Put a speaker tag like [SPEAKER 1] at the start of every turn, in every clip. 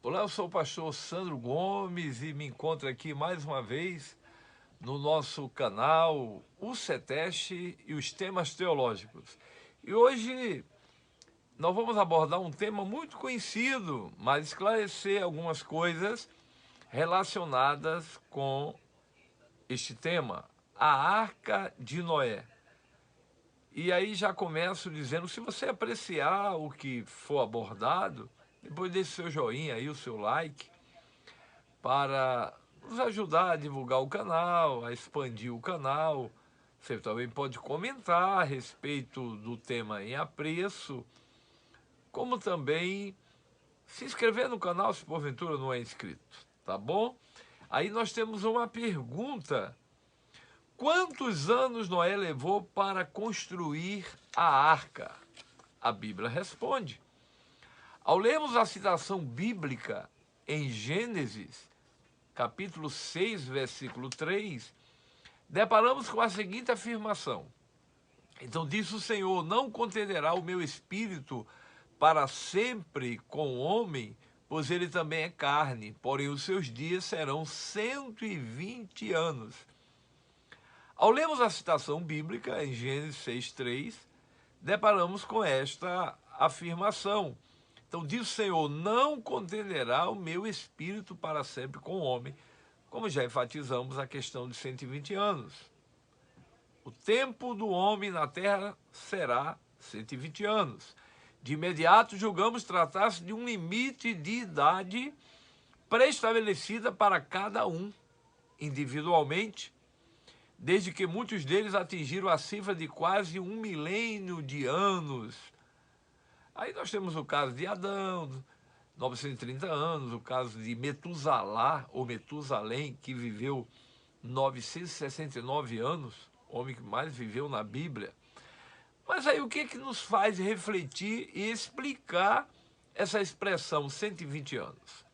[SPEAKER 1] Olá, eu sou o pastor Sandro Gomes e me encontro aqui mais uma vez no nosso canal, o CETEST e os temas teológicos. E hoje nós vamos abordar um tema muito conhecido, mas esclarecer algumas coisas relacionadas com este tema, a Arca de Noé. E aí já começo dizendo, se você apreciar o que for abordado, depois deixe seu joinha aí, o seu like, para nos ajudar a divulgar o canal, a expandir o canal. Você também pode comentar a respeito do tema em apreço, como também se inscrever no canal se porventura não é inscrito, tá bom? Aí nós temos uma pergunta: quantos anos Noé levou para construir a arca? A Bíblia responde. Ao lermos a citação bíblica em Gênesis, capítulo 6, versículo 3, deparamos com a seguinte afirmação: então disse o Senhor, não contenderá o meu espírito para sempre com o homem, pois ele também é carne, porém os seus dias serão 120 anos. Ao lermos a citação bíblica em Gênesis 6:3, deparamos com esta afirmação. Então diz o Senhor, não contenderá o meu espírito para sempre com o homem, como já enfatizamos a questão de 120 anos. O tempo do homem na terra será 120 anos. De imediato julgamos tratar-se de um limite de idade pré-estabelecida para cada um, individualmente, desde que muitos deles atingiram a cifra de quase 1 milênio de anos. Aí nós temos o caso de Adão, 930 anos, o caso de Metusalá, ou Metusalém, que viveu 969 anos, o homem que mais viveu na Bíblia. Mas aí o que nos faz refletir e explicar essa expressão 120 anos?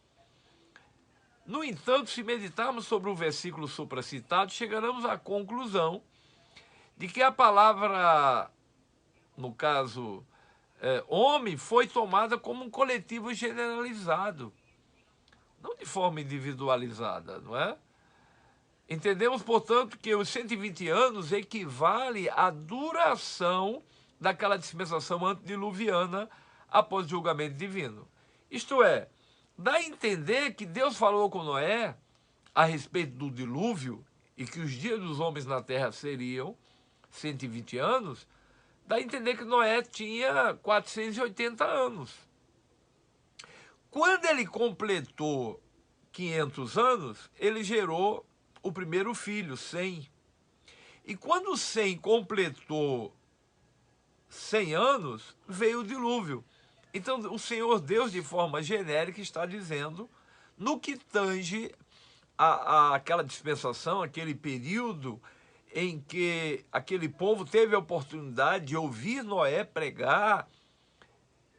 [SPEAKER 1] No entanto, se meditarmos sobre o versículo supracitado, chegaremos à conclusão de que a palavra, no caso, homem, foi tomada como um coletivo generalizado, não de forma individualizada, não é? Entendemos, portanto, que os 120 anos equivale à duração daquela dispensação antediluviana após o julgamento divino. Isto é, dá a entender que Deus falou com Noé a respeito do dilúvio e que os dias dos homens na terra seriam 120 anos, dá a entender que Noé tinha 480 anos. Quando ele completou 500 anos, ele gerou o primeiro filho, Sem. E quando Sem completou 100 anos, veio o dilúvio. Então, o Senhor Deus, de forma genérica, está dizendo, no que tange aquela dispensação, aquele período em que aquele povo teve a oportunidade de ouvir Noé pregar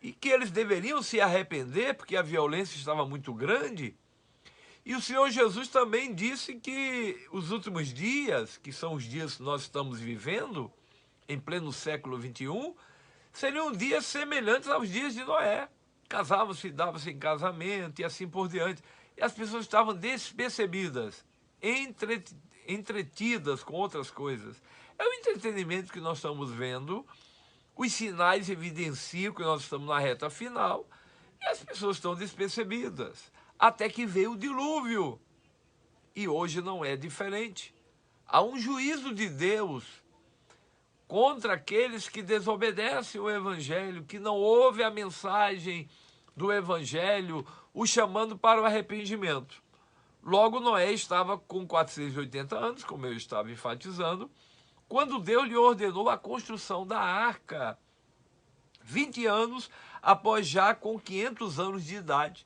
[SPEAKER 1] e que eles deveriam se arrepender porque a violência estava muito grande. E o Senhor Jesus também disse que os últimos dias, que são os dias que nós estamos vivendo, em pleno século XXI, seriam dias semelhantes aos dias de Noé. Casavam-se, davam-se em casamento e assim por diante. E as pessoas estavam despercebidas, entretidas com outras coisas. É o entretenimento que nós estamos vendo, os sinais evidenciam que nós estamos na reta final e as pessoas estão despercebidas. Até que veio o dilúvio. E hoje não é diferente. Há um juízo de Deus contra aqueles que desobedecem o Evangelho, que não ouvem a mensagem do Evangelho, o chamando para o arrependimento. Logo, Noé estava com 480 anos, como eu estava enfatizando, quando Deus lhe ordenou a construção da arca. 20 anos após já com 500 anos de idade.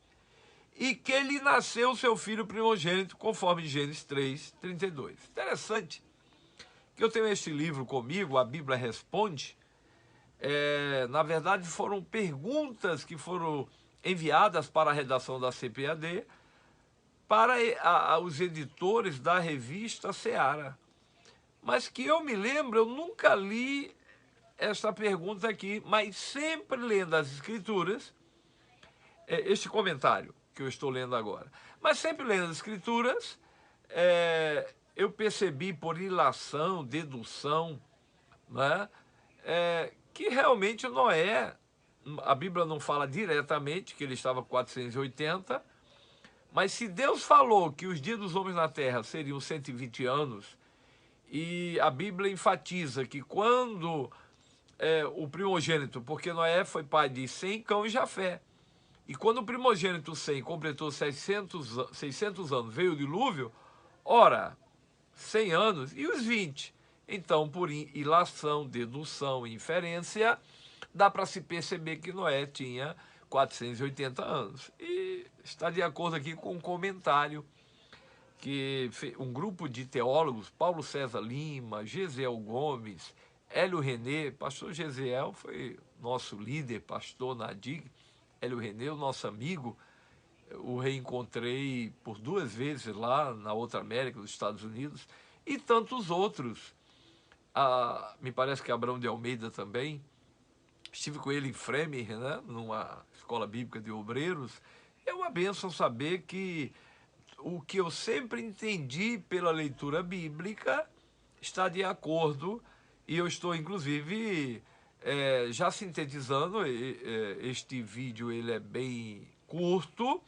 [SPEAKER 1] E que lhe nasceu o seu filho primogênito, conforme Gênesis 3:32. Interessante que eu tenho este livro comigo, a Bíblia Responde. Na verdade, foram perguntas que foram enviadas para a redação da CPAD, para os editores da revista Seara. Mas que eu me lembro, eu nunca li esta pergunta aqui, mas sempre lendo as Escrituras, este comentário. que eu estou lendo agora. Mas sempre lendo as Escrituras, eu percebi por ilação, dedução, né, que realmente Noé, a Bíblia não fala diretamente que ele estava 480, mas se Deus falou que os dias dos homens na terra seriam 120 anos, e a Bíblia enfatiza que quando o primogênito, porque Noé foi pai de Sem, Cão e Jafé, e quando o primogênito Sem completou 600 anos, veio o dilúvio, ora, 100 anos e os 20. Então, por ilação, dedução e inferência, dá para se perceber que Noé tinha 480 anos. E está de acordo aqui com um comentário que um grupo de teólogos, Paulo César Lima, Gesiel Gomes, Hélio René, pastor Gesiel foi nosso líder, pastor na DIG, Hélio René, o nosso amigo, o reencontrei por 2 vezes lá na outra América, nos Estados Unidos, e tantos outros. Me parece que Abrão de Almeida também. Estive com ele em Fremer, né, numa escola bíblica de obreiros. É uma bênção saber que o que eu sempre entendi pela leitura bíblica está de acordo, e eu estou, inclusive, já sintetizando. Este vídeo ele é bem curto,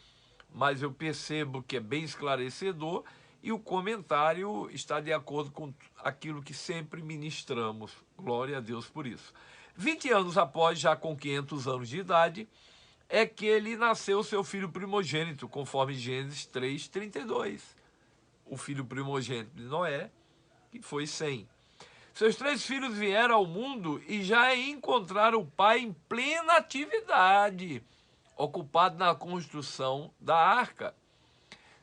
[SPEAKER 1] mas eu percebo que é bem esclarecedor, e o comentário está de acordo com aquilo que sempre ministramos. Glória a Deus por isso. 20 anos após, já com 500 anos de idade, é que ele nasceu seu filho primogênito, conforme Gênesis 3:32. O filho primogênito de Noé, que foi Sem. Seus 3 filhos vieram ao mundo e já encontraram o pai em plena atividade, ocupado na construção da arca.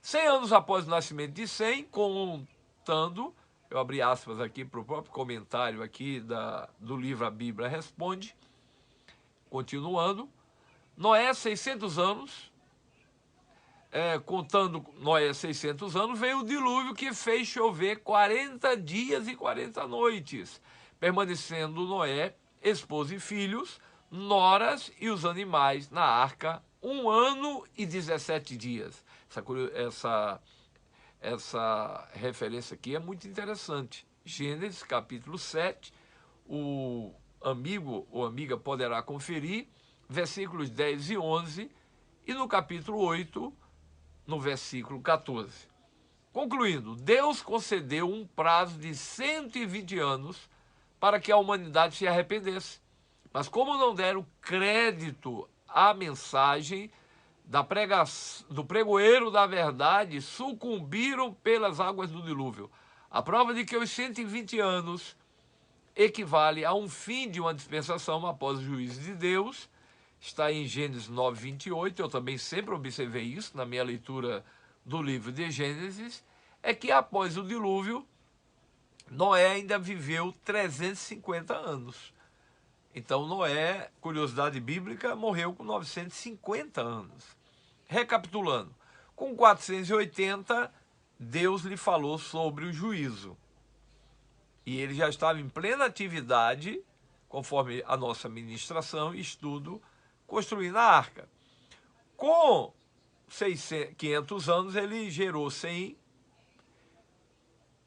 [SPEAKER 1] 100 anos após o nascimento de Sem, contando, eu abri aspas aqui para o próprio comentário aqui do livro A Bíblia Responde, continuando, Noé, 600 anos, contando Noé 600 anos, veio o dilúvio que fez chover 40 dias e 40 noites, permanecendo Noé, esposa e filhos, noras e os animais na arca 1 ano e 17 dias. Essa referência aqui é muito interessante. Gênesis capítulo 7, o amigo ou amiga poderá conferir, versículos 10 e 11, e no capítulo 8, no versículo 14. Concluindo, Deus concedeu um prazo de 120 anos para que a humanidade se arrependesse. Mas como não deram crédito à mensagem do pregoeiro da verdade, sucumbiram pelas águas do dilúvio. A prova de que os 120 anos equivale a um fim de uma dispensação após o juízo de Deus, está em Gênesis 9:28, eu também sempre observei isso na minha leitura do livro de Gênesis, é que após o dilúvio, Noé ainda viveu 350 anos. Então Noé, curiosidade bíblica, morreu com 950 anos. Recapitulando, com 480, Deus lhe falou sobre o juízo. E ele já estava em plena atividade, conforme a nossa ministração e estudo, construindo a arca. Com 500 anos, ele gerou Sem,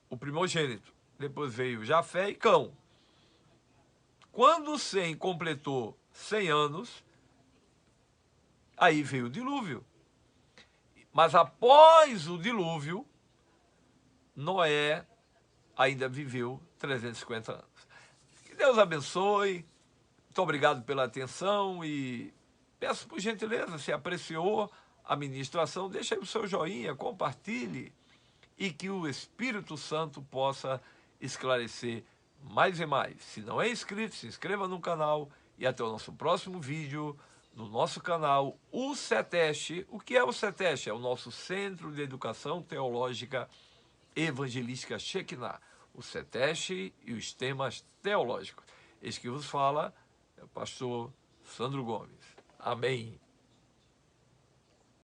[SPEAKER 1] o primogênito. Depois veio Jafé e Cão. Quando Sem completou 100 anos, aí veio o dilúvio. Mas após o dilúvio, Noé ainda viveu 350 anos. Que Deus abençoe. Muito obrigado pela atenção e peço por gentileza, se apreciou a ministração, deixa aí o seu joinha, compartilhe, e que o Espírito Santo possa esclarecer mais e mais. Se não é inscrito, se inscreva no canal e até o nosso próximo vídeo no nosso canal, o CETEST. O que é o CETEST? É o nosso Centro de Educação Teológica Evangelística Shekinah. O CETEST e os temas teológicos. Este que vos fala é o pastor Sandro Gomes. Amém.